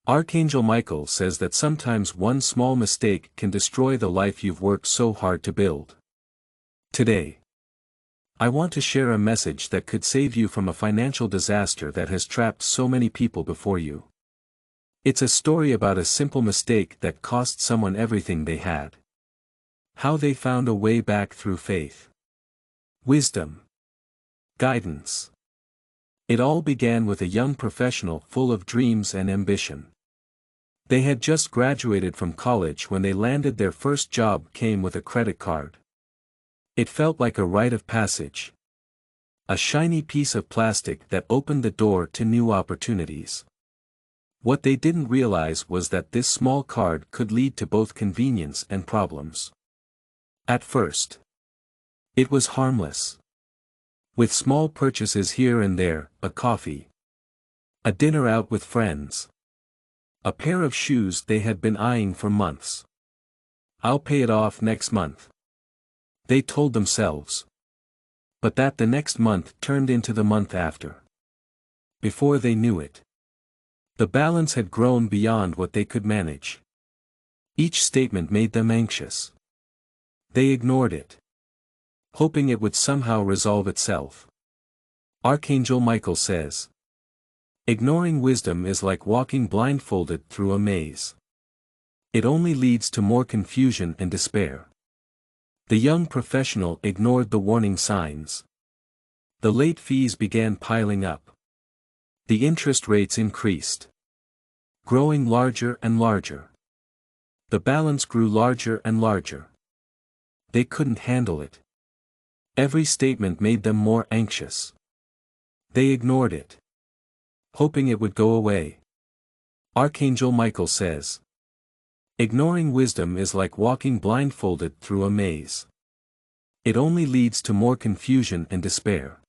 Archangel Michael says that sometimes one small mistake can destroy the life you've worked so hard to build. Today, I want to share a message that could save you from a financial disaster that has trapped so many people before you. It's a story about a simple mistake that cost someone everything they had. How they found a way back through faith, wisdom, guidance. It all began with a young professional full of dreams and ambition. They had just graduated from college when they landed their first job came with a credit card. It felt like a rite of passage. A shiny piece of plastic that opened the door to new opportunities. What they didn't realize was that this small card could lead to both convenience and problems. At first, it was harmless. With small purchases here and there, a coffee, a dinner out with friends, a pair of shoes they had been eyeing for months. "I'll pay it off next month," they told themselves. But that the next month turned into the month after. Before they knew it, the balance had grown beyond what they could manage. Each statement made them anxious. They ignored it, hoping it would somehow resolve itself. Archangel Michael says, ignoring wisdom is like walking blindfolded through a maze. It only leads to more confusion and despair. The young professional ignored the warning signs. The late fees began piling up. The interest rates increased, growing larger and larger. The balance grew larger and larger. They couldn't handle it. Every statement made them more anxious. They ignored it, hoping it would go away. Archangel Michael says, ignoring wisdom is like walking blindfolded through a maze. It only leads to more confusion and despair.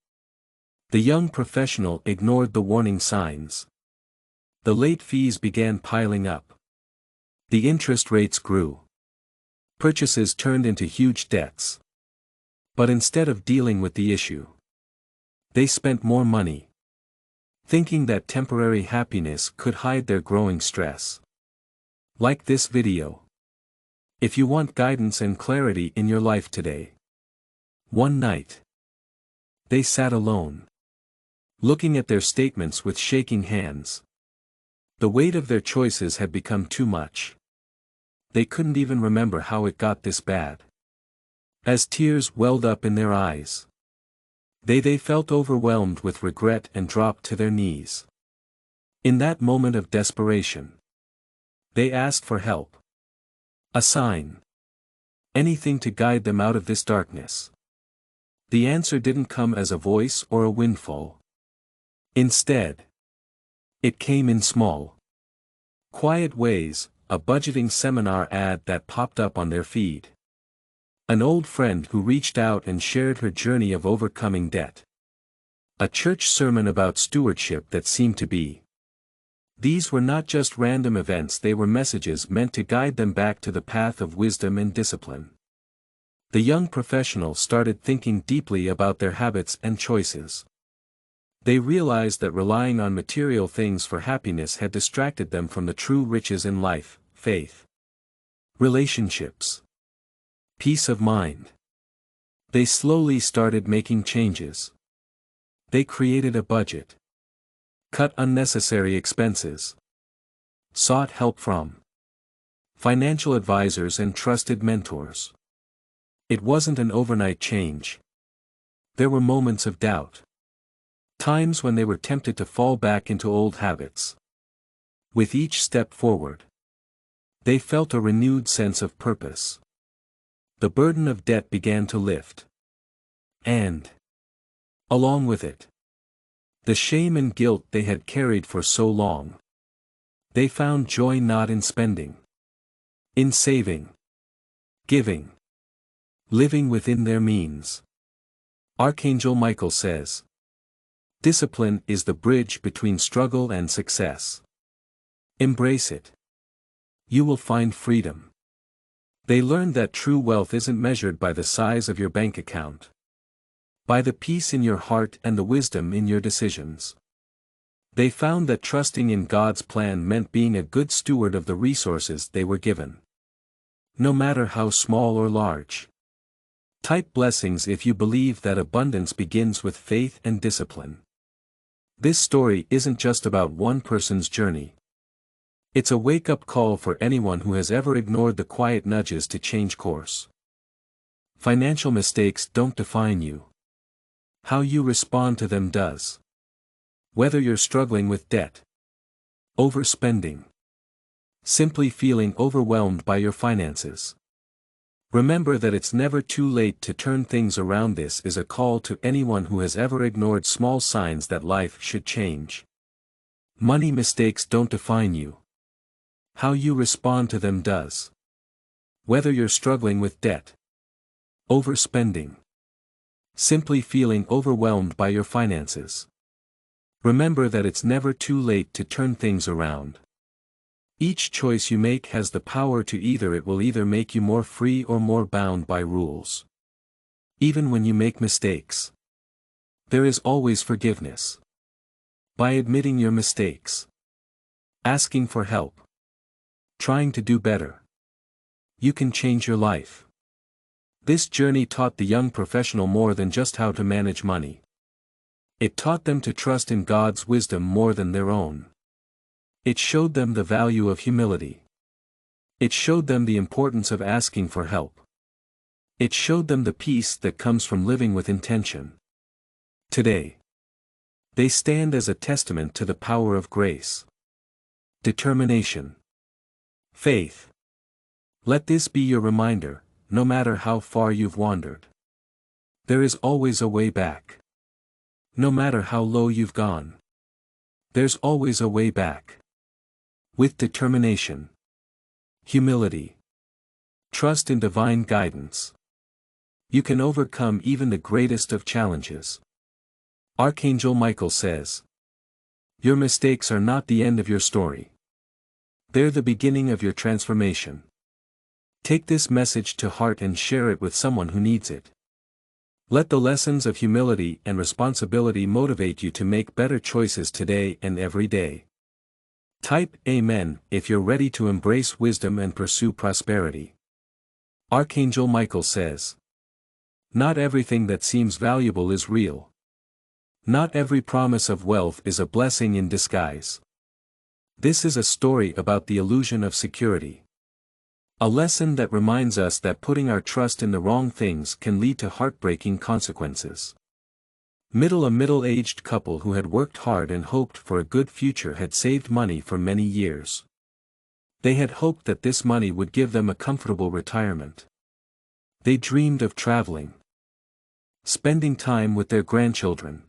The young professional ignored the warning signs. The late fees began piling up. The interest rates grew. Purchases turned into huge debts. But instead of dealing with the issue, they spent more money, thinking that temporary happiness could hide their growing stress. Like this video, if you want guidance and clarity in your life today. One night, they sat alone, looking at their statements with shaking hands. The weight of their choices had become too much. They couldn't even remember how it got this bad. As tears welled up in their eyes, they felt overwhelmed with regret and dropped to their knees. In that moment of desperation, they asked for help. A sign. Anything to guide them out of this darkness. The answer didn't come as a voice or a windfall. Instead, it came in small, quiet ways, a budgeting seminar ad that popped up on their feed. An old friend who reached out and shared her journey of overcoming debt. A church sermon about stewardship that seemed to be. These were not just random events, they were messages meant to guide them back to the path of wisdom and discipline. The young professional started thinking deeply about their habits and choices. They realized that relying on material things for happiness had distracted them from the true riches in life, faith, relationships, peace of mind. They slowly started making changes. They created a budget, cut unnecessary expenses, sought help from financial advisors and trusted mentors. It wasn't an overnight change. There were moments of doubt. Times when they were tempted to fall back into old habits. With each step forward, they felt a renewed sense of purpose. The burden of debt began to lift. And, along with it, the shame and guilt they had carried for so long. They found joy not in spending, in saving, giving, living within their means. Archangel Michael says, discipline is the bridge between struggle and success. Embrace it. You will find freedom. They learned that true wealth isn't measured by the size of your bank account. By the peace in your heart and the wisdom in your decisions. They found that trusting in God's plan meant being a good steward of the resources they were given, no matter how small or large. Type blessings if you believe that abundance begins with faith and discipline. This story isn't just about one person's journey. It's a wake-up call for anyone who has ever ignored the quiet nudges to change course. Financial mistakes don't define you. How you respond to them does. Whether you're struggling with debt, overspending, simply feeling overwhelmed by your finances, remember that it's never too late to turn things around. This is a call to anyone who has ever ignored small signs that life should change. Money mistakes don't define you. How you respond to them does. Whether you're struggling with debt, overspending, simply feeling overwhelmed by your finances, remember that it's never too late to turn things around. Each choice you make has the power to it will either make you more free or more bound by rules. Even when you make mistakes, there is always forgiveness. By admitting your mistakes, asking for help, trying to do better, you can change your life. This journey taught the young professional more than just how to manage money. It taught them to trust in God's wisdom more than their own. It showed them the value of humility. It showed them the importance of asking for help. It showed them the peace that comes from living with intention. Today, they stand as a testament to the power of grace, determination, faith. Let this be your reminder, no matter how far you've wandered. There is always a way back. No matter how low you've gone, there's always a way back. With determination, humility, trust in divine guidance, you can overcome even the greatest of challenges. Archangel Michael says, your mistakes are not the end of your story. They're the beginning of your transformation. Take this message to heart and share it with someone who needs it. Let the lessons of humility and responsibility motivate you to make better choices today and every day. Type Amen if you're ready to embrace wisdom and pursue prosperity. Archangel Michael says, not everything that seems valuable is real. Not every promise of wealth is a blessing in disguise. This is a story about the illusion of security. A lesson that reminds us that putting our trust in the wrong things can lead to heartbreaking consequences. A middle-aged couple who had worked hard and hoped for a good future had saved money for many years. They had hoped that this money would give them a comfortable retirement. They dreamed of traveling, spending time with their grandchildren,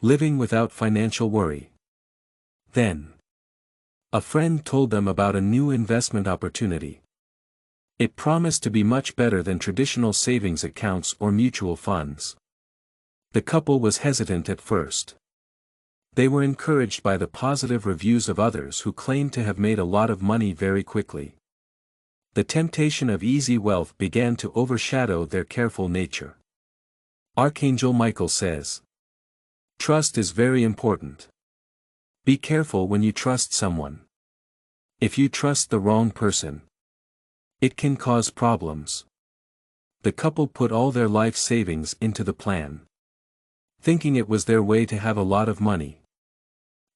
living without financial worry. Then, a friend told them about a new investment opportunity. It promised to be much better than traditional savings accounts or mutual funds. The couple was hesitant at first. They were encouraged by the positive reviews of others who claimed to have made a lot of money very quickly. The temptation of easy wealth began to overshadow their careful nature. Archangel Michael says, trust is very important. Be careful when you trust someone. If you trust the wrong person, it can cause problems. The couple put all their life savings into the plan, thinking it was their way to have a lot of money.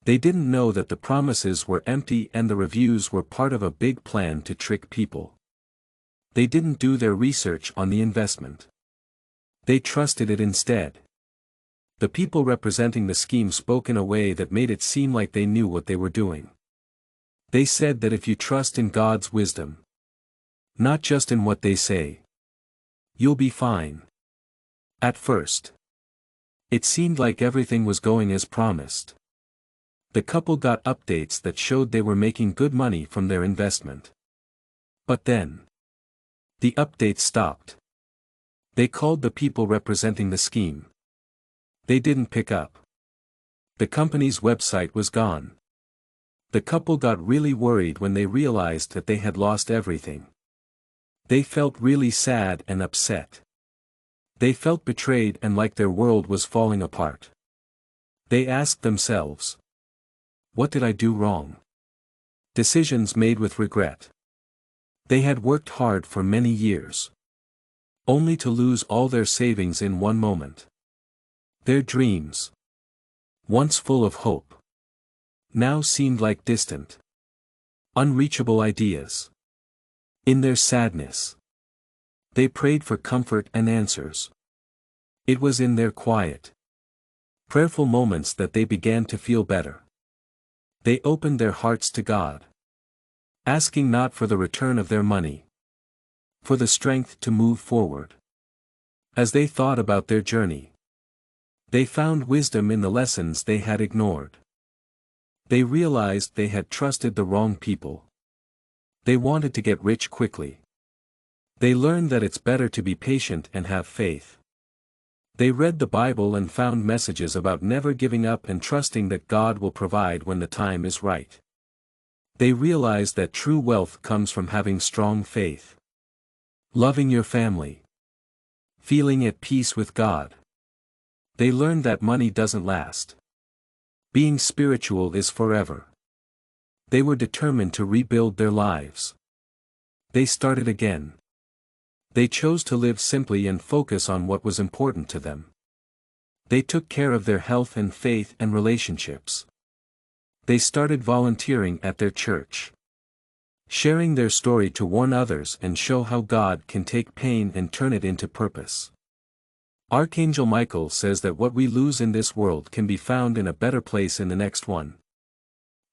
They didn't know that the promises were empty and the reviews were part of a big plan to trick people. They didn't do their research on the investment. They trusted it instead. The people representing the scheme spoke in a way that made it seem like they knew what they were doing. They said that if you trust in God's wisdom, not just in what they say, you'll be fine. At first, it seemed like everything was going as promised. The couple got updates that showed they were making good money from their investment. But then, the updates stopped. They called the people representing the scheme. They didn't pick up. The company's website was gone. The couple got really worried when they realized that they had lost everything. They felt really sad and upset. They felt betrayed and like their world was falling apart. They asked themselves, What did I do wrong? Decisions made with regret. They had worked hard for many years, only to lose all their savings in one moment. Their dreams, once full of hope, now seemed like distant, unreachable ideas. In their sadness, they prayed for comfort and answers. It was in their quiet, prayerful moments that they began to feel better. They opened their hearts to God, asking not for the return of their money, for the strength to move forward. As they thought about their journey, they found wisdom in the lessons they had ignored. They realized they had trusted the wrong people. They wanted to get rich quickly. They learned that it's better to be patient and have faith. They read the Bible and found messages about never giving up and trusting that God will provide when the time is right. They realized that true wealth comes from having strong faith, loving your family, feeling at peace with God. They learned that money doesn't last. Being spiritual is forever. They were determined to rebuild their lives. They started again. They chose to live simply and focus on what was important to them. They took care of their health and faith and relationships. They started volunteering at their church, sharing their story to warn others and show how God can take pain and turn it into purpose. Archangel Michael says that what we lose in this world can be found in a better place in the next one.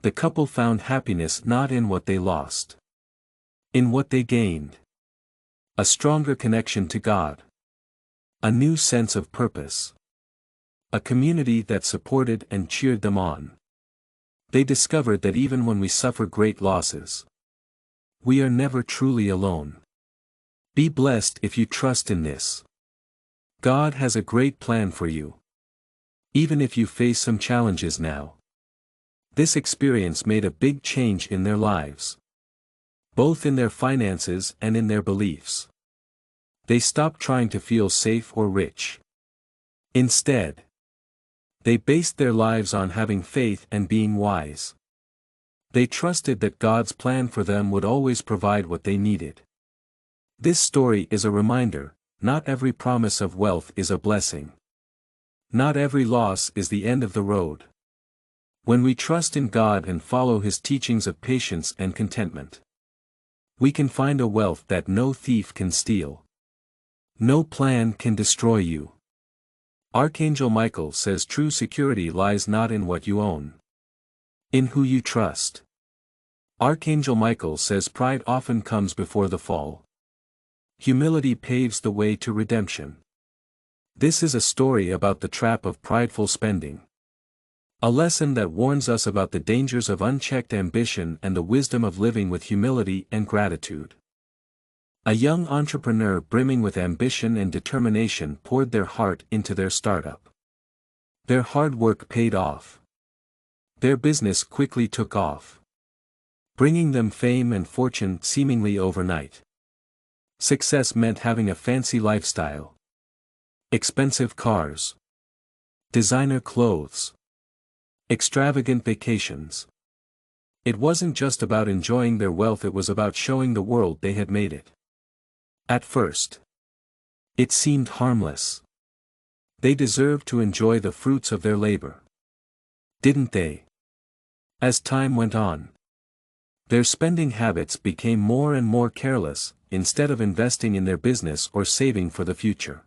The couple found happiness not in what they lost, in what they gained. A stronger connection to God. A new sense of purpose. A community that supported and cheered them on. They discovered that even when we suffer great losses, we are never truly alone. Be blessed if you trust in this. God has a great plan for you. Even if you face some challenges now. This experience made a big change in their lives, both in their finances and in their beliefs. They stopped trying to feel safe or rich. Instead, they based their lives on having faith and being wise. They trusted that God's plan for them would always provide what they needed. This story is a reminder, not every promise of wealth is a blessing. Not every loss is the end of the road. When we trust in God and follow His teachings of patience and contentment, we can find a wealth that no thief can steal. No plan can destroy you. Archangel Michael says true security lies not in what you own, in who you trust. Archangel Michael says pride often comes before the fall. Humility paves the way to redemption. This is a story about the trap of prideful spending. A lesson that warns us about the dangers of unchecked ambition and the wisdom of living with humility and gratitude. A young entrepreneur brimming with ambition and determination poured their heart into their startup. Their hard work paid off. Their business quickly took off, bringing them fame and fortune seemingly overnight. Success meant having a fancy lifestyle, expensive cars, designer clothes, extravagant vacations. It wasn't just about enjoying their wealth, it was about showing the world they had made it. At first, it seemed harmless. They deserved to enjoy the fruits of their labor. Didn't they? As time went on, their spending habits became more and more careless. Instead of investing in their business or saving for the future,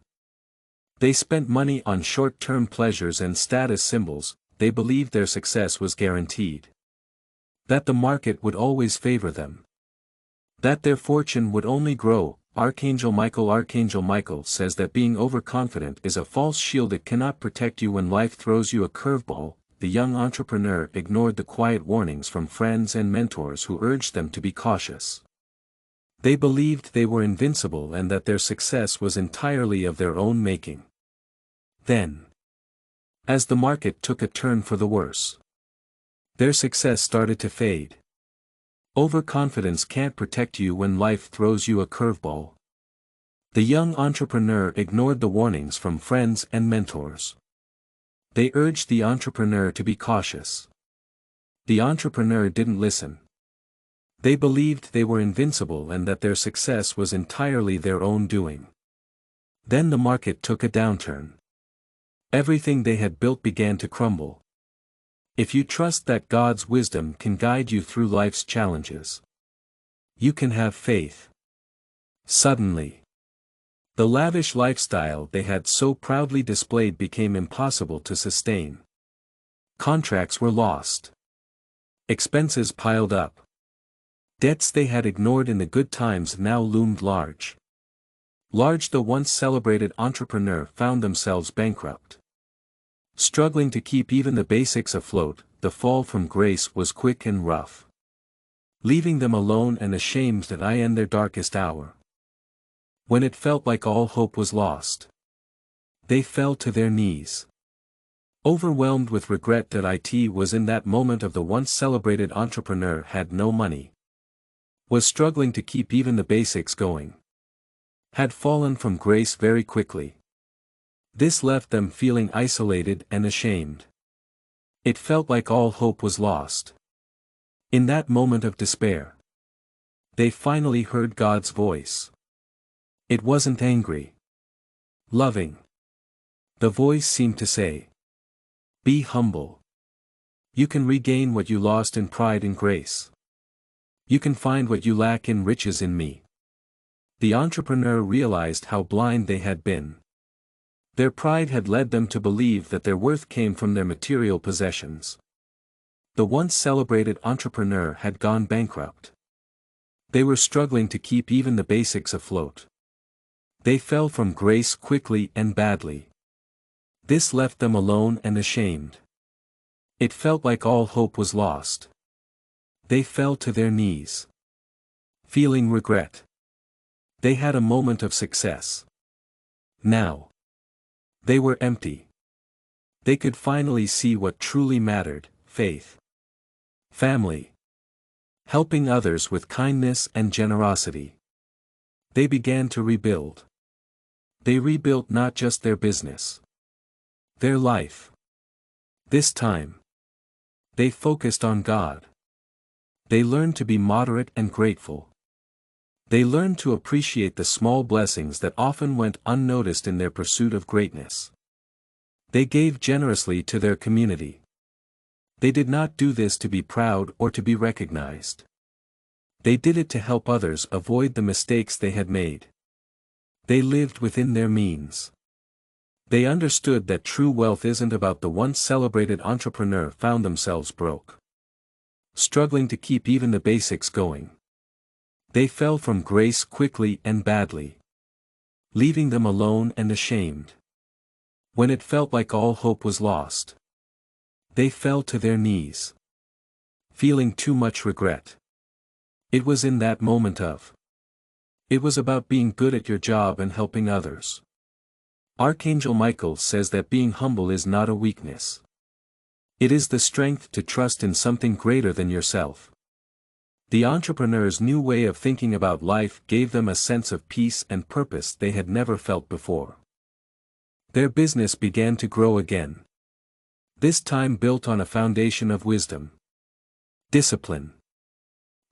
they spent money on short-term pleasures and status symbols. They believed their success was guaranteed, that the market would always favor them, that their fortune would only grow. Archangel Michael says that being overconfident is a false shield. It cannot protect you when life throws you a curveball. The young entrepreneur ignored the quiet warnings from friends and mentors who urged them to be cautious. They believed they were invincible and that their success was entirely of their own making. Then, as the market took a turn for the worse, their success started to fade. Overconfidence can't protect you when life throws you a curveball. The young entrepreneur ignored the warnings from friends and mentors. They urged the entrepreneur to be cautious. The entrepreneur didn't listen. They believed they were invincible and that their success was entirely their own doing. Then the market took a downturn. Everything they had built began to crumble. If you trust that God's wisdom can guide you through life's challenges, you can have faith. Suddenly, the lavish lifestyle they had so proudly displayed became impossible to sustain. Contracts were lost. Expenses piled up. Debts they had ignored in the good times now loomed large. The once celebrated entrepreneur found themselves bankrupt. Struggling to keep even the basics afloat, the fall from grace was quick and rough, leaving them alone and ashamed at their darkest hour. When it felt like all hope was lost, they fell to their knees. Overwhelmed with regret that it was in that moment of the once celebrated entrepreneur had no money, was struggling to keep even the basics going, had fallen from grace very quickly. This left them feeling isolated and ashamed. It felt like all hope was lost. In that moment of despair, they finally heard God's voice. It wasn't angry, loving. The voice seemed to say, "Be humble. You can regain what you lost in pride and grace. You can find what you lack in riches in me." The entrepreneur realized how blind they had been. Their pride had led them to believe that their worth came from their material possessions. The once celebrated entrepreneur had gone bankrupt. They were struggling to keep even the basics afloat. They fell from grace quickly and badly. This left them alone and ashamed. It felt like all hope was lost. They fell to their knees, feeling regret. They had a moment of success. Now, they were empty. They could finally see what truly mattered: faith, family, helping others with kindness and generosity. They began to rebuild. They rebuilt not just their business, their life. This time, they focused on God. They learned to be moderate and grateful. They learned to appreciate the small blessings that often went unnoticed in their pursuit of greatness. They gave generously to their community. They did not do this to be proud or to be recognized. They did it to help others avoid the mistakes they had made. They lived within their means. They understood that true wealth isn't about the once celebrated entrepreneur found themselves broke, struggling to keep even the basics going. They fell from grace quickly and badly, leaving them alone and ashamed. When it felt like all hope was lost, they fell to their knees, feeling too much regret. It was in that moment of. It was about being good at your job and helping others. Archangel Michael says that being humble is not a weakness. It is the strength to trust in something greater than yourself. The entrepreneur's new way of thinking about life gave them a sense of peace and purpose they had never felt before. Their business began to grow again. This time built on a foundation of wisdom, discipline,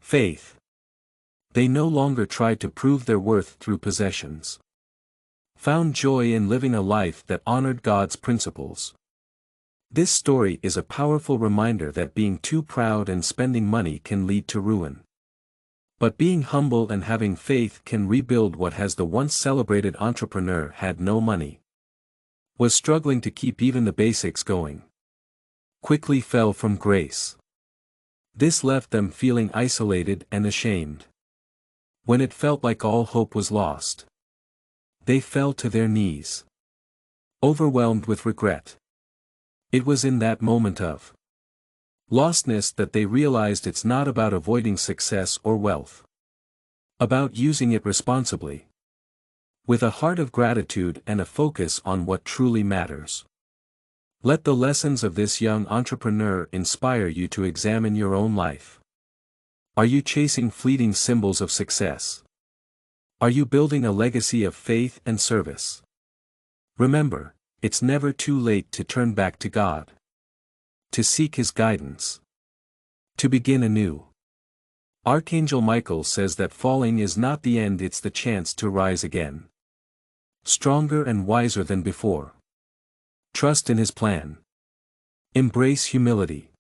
faith. They no longer tried to prove their worth through possessions. Found joy in living a life that honored God's principles. This story is a powerful reminder that being too proud and spending money can lead to ruin. But being humble and having faith can rebuild what has. The once celebrated entrepreneur had no money, was struggling to keep even the basics going, quickly fell from grace. This left them feeling isolated and ashamed. When it felt like all hope was lost, they fell to their knees, overwhelmed with regret. It was in that moment of lostness that they realized it's not about avoiding success or wealth, about using it responsibly, with a heart of gratitude and a focus on what truly matters. Let the lessons of this young entrepreneur inspire you to examine your own life. Are you chasing fleeting symbols of success? Are you building a legacy of faith and service? Remember, it's never too late to turn back to God, to seek His guidance, To begin anew. Archangel Michael says that falling is not the end, it's the chance to rise again. Stronger and wiser than before. Trust in his plan. Embrace humility.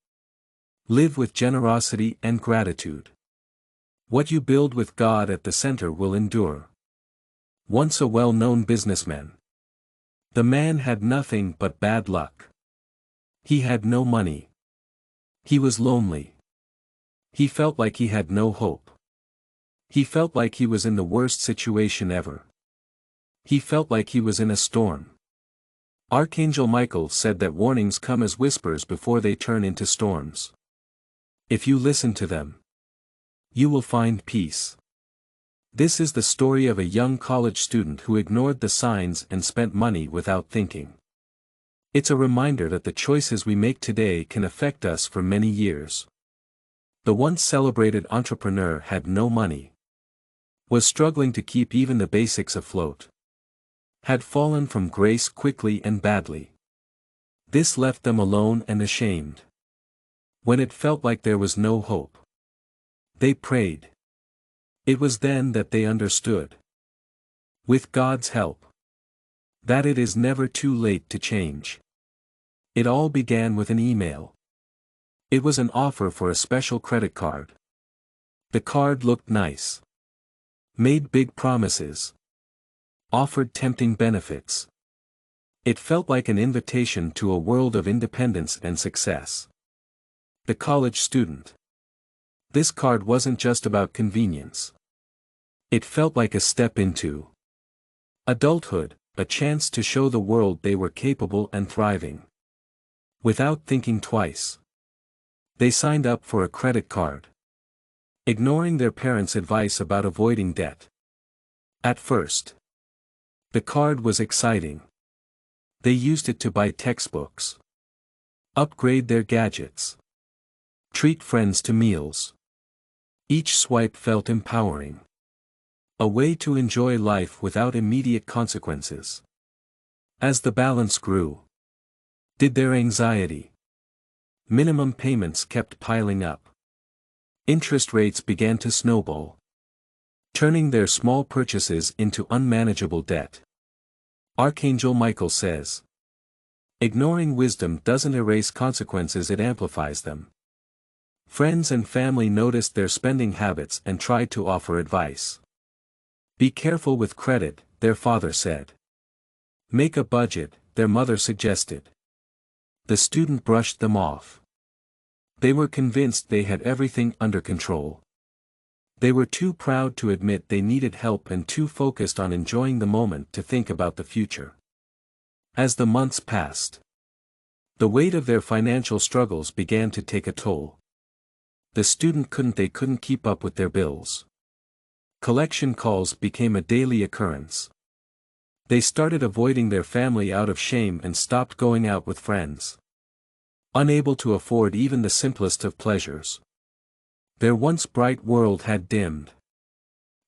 Live with generosity and gratitude. What you build with God at the center will endure. Once a well-known businessman. The man had nothing but bad luck. He had no money. He was lonely. He felt like he had no hope. He felt like he was in the worst situation ever. He felt like he was in a storm. Archangel Michael said that warnings come as whispers before they turn into storms. If you listen to them, you will find peace. This is the story of a young college student who ignored the signs and spent money without thinking. It's a reminder that the choices we make today can affect us for many years. The once celebrated entrepreneur had no money. Was struggling to keep even the basics afloat. Had fallen from grace quickly and badly. This left them alone and ashamed. When it felt like there was no hope, they prayed. It was then that they understood, with God's help, that it is never too late to change. It all began with an email. It was an offer for a special credit card. The card looked nice. Made big promises. Offered tempting benefits. It felt like an invitation to a world of independence and success. The college student. This card wasn't just about convenience. It felt like a step into adulthood, a chance to show the world they were capable and thriving. Without thinking twice, they signed up for a credit card, ignoring their parents' advice about avoiding debt. At first, the card was exciting. They used it to buy textbooks, upgrade their gadgets, treat friends to meals. Each swipe felt empowering. A way to enjoy life without immediate consequences. As the balance grew, did their anxiety. Minimum payments kept piling up. Interest rates began to snowball, turning their small purchases into unmanageable debt. Archangel Michael says, ignoring wisdom doesn't erase consequences, it amplifies them. Friends and family noticed their spending habits and tried to offer advice. Be careful with credit, their father said. Make a budget, their mother suggested. The student brushed them off. They were convinced they had everything under control. They were too proud to admit they needed help and too focused on enjoying the moment to think about the future. As the months passed, the weight of their financial struggles began to take a toll. The student couldn't keep up with their bills. Collection calls became a daily occurrence. They started avoiding their family out of shame and stopped going out with friends. Unable to afford even the simplest of pleasures. Their once bright world had dimmed.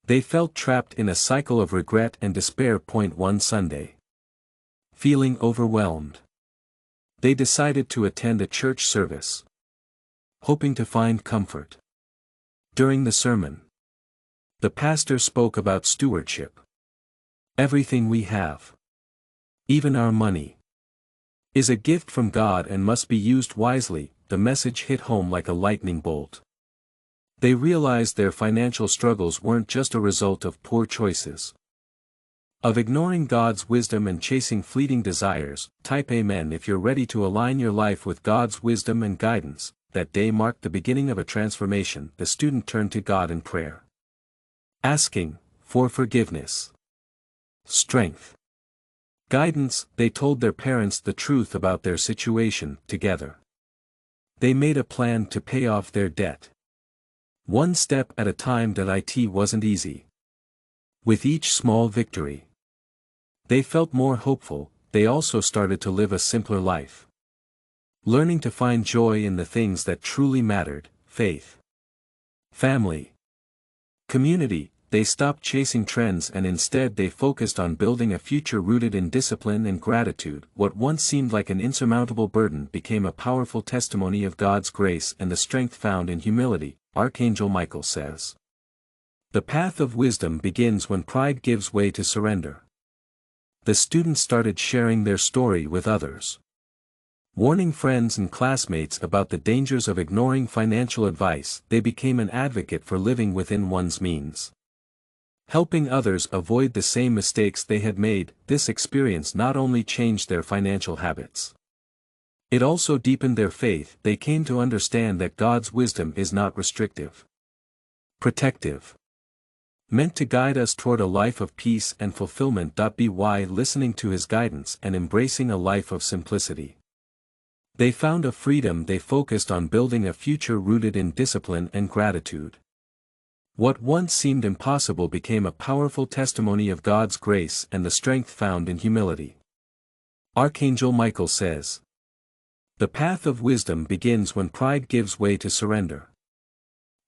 They felt trapped in a cycle of regret and despair. One Sunday, feeling overwhelmed, they decided to attend a church service, hoping to find comfort. During the sermon, the pastor spoke about stewardship. Everything we have, even our money, is a gift from God and must be used wisely. The message hit home like a lightning bolt. They realized their financial struggles weren't just a result of poor choices, of ignoring God's wisdom and chasing fleeting desires. Type Amen if you're ready to align your life with God's wisdom and guidance. That day marked the beginning of a transformation. The student turned to God in prayer, asking for forgiveness, strength, guidance. They told their parents the truth about their situation. Together, they made a plan to pay off their debt, one step at a time. It wasn't easy. With each small victory, they felt more hopeful. They also started to live a simpler life, learning to find joy in the things that truly mattered: faith, family, community. they stopped chasing trends and instead they focused on building a future rooted in discipline and gratitude. What once seemed like an insurmountable burden became a powerful testimony of God's grace and the strength found in humility, Archangel Michael says. The path of wisdom begins when pride gives way to surrender. The students started sharing their story with others, warning friends and classmates about the dangers of ignoring financial advice. They became an advocate for living within one's means, helping others avoid the same mistakes they had made. This experience not only changed their financial habits, it also deepened their faith. They came to understand that God's wisdom is not restrictive, protective, meant to guide us toward a life of peace and fulfillment. By listening to His guidance and embracing a life of simplicity, they found a freedom. They focused on building a future rooted in discipline and gratitude. What once seemed impossible became a powerful testimony of God's grace and the strength found in humility. Archangel Michael says, the path of wisdom begins when pride gives way to surrender.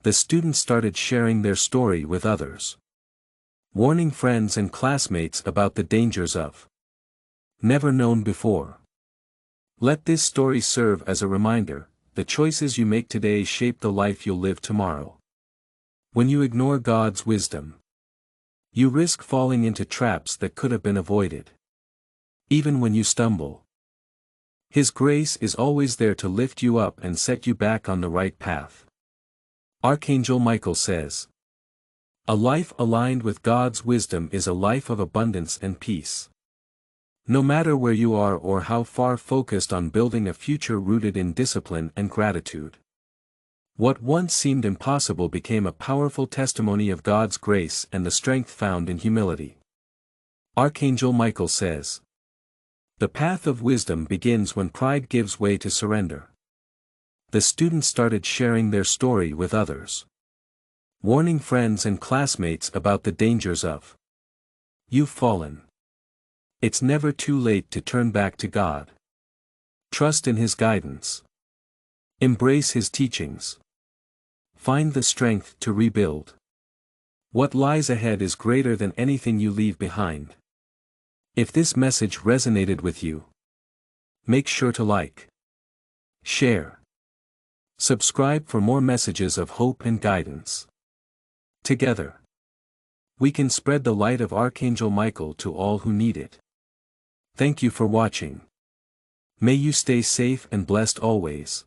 The students started sharing their story with others, warning friends and classmates about the dangers of never known before. Let this story serve as a reminder: the choices you make today shape the life you'll live tomorrow. When you ignore God's wisdom, you risk falling into traps that could have been avoided. Even when you stumble, His grace is always there to lift you up and set you back on the right path. Archangel Michael says, a life aligned with God's wisdom is a life of abundance and peace. No matter where you are or how far, focused on building a future rooted in discipline and gratitude. What once seemed impossible became a powerful testimony of God's grace and the strength found in humility. Archangel Michael says, the path of wisdom begins when pride gives way to surrender. The students started sharing their story with others, warning friends and classmates about the dangers of you've fallen. It's never too late to turn back to God. Trust in His guidance. Embrace His teachings. Find the strength to rebuild. What lies ahead is greater than anything you leave behind. If this message resonated with you, make sure to like, share, subscribe for more messages of hope and guidance. Together, we can spread the light of Archangel Michael to all who need it. Thank you for watching. May you stay safe and blessed always.